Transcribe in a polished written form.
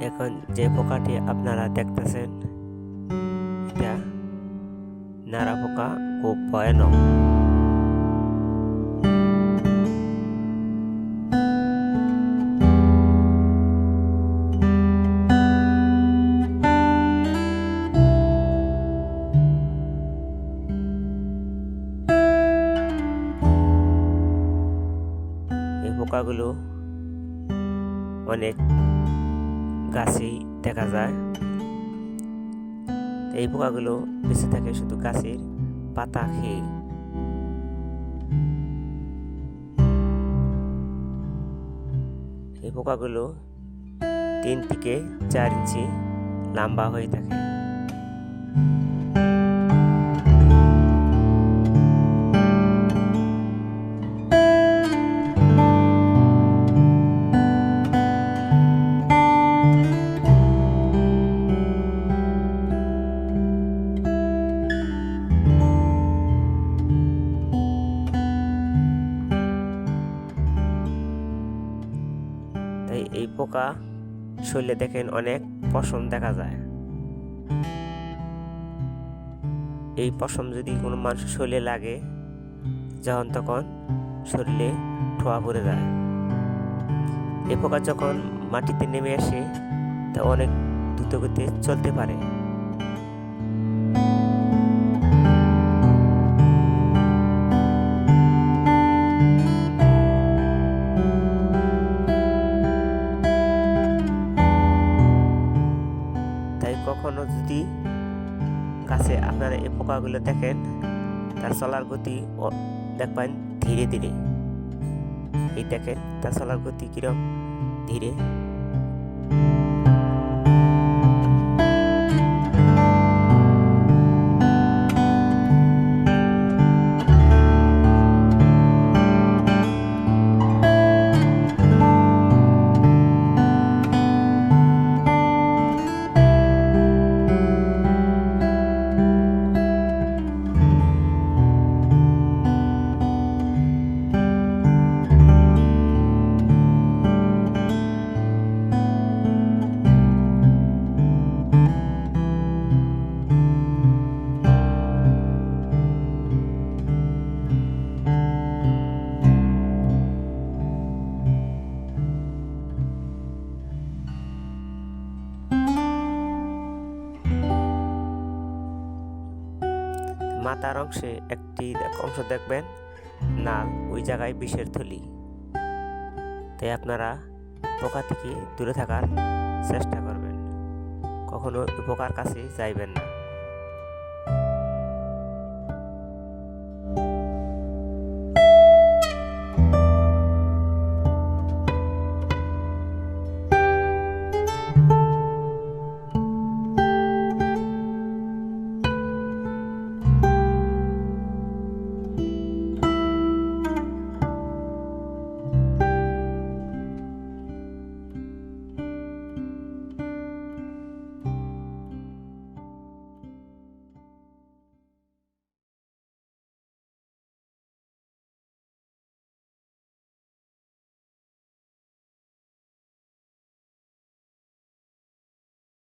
এখন যে পোকাটি আপনারা দেখতেছেন এটা নাড়া পোকা, খুব ভয়ানক। এই পোকাগুলো অনেক গাছেই দেখা যায়। এই পোকাগুলো বেঁচে থাকে শুধু গাছের পাতা খেয়ে। এই পোকাগুলো 3 থেকে 4 ইঞ্চি লম্বা হয়ে থাকে। তাই এই পোকা শরীরে দেখেন অনেক পশম দেখা যায়। এই পশম যদি কোনো মানুষের শরীরে লাগে যখন তখন শরীরে ঠোয়া পড়ে যায়। এই পোকা যখন মাটিতে নেমে আসে তা অনেক দ্রুত গতিতে চলতে পারে। তাই কখনো যদি গাছে আপনারা এই পোকাগুলো দেখেন, তার চলার গতি দেখবেন ধীরে ধীরে। এই দেখেন তার চলার গতি কিরম ধীরে। মাথার অংশে একটি অংশ দেখবেন নাল, ওই জায়গায় বিষের থলি। তাই আপনারা পোকা থেকে দূরে থাকার চেষ্টা করবেন, কখনো পোকার কাছে যাইবেন না।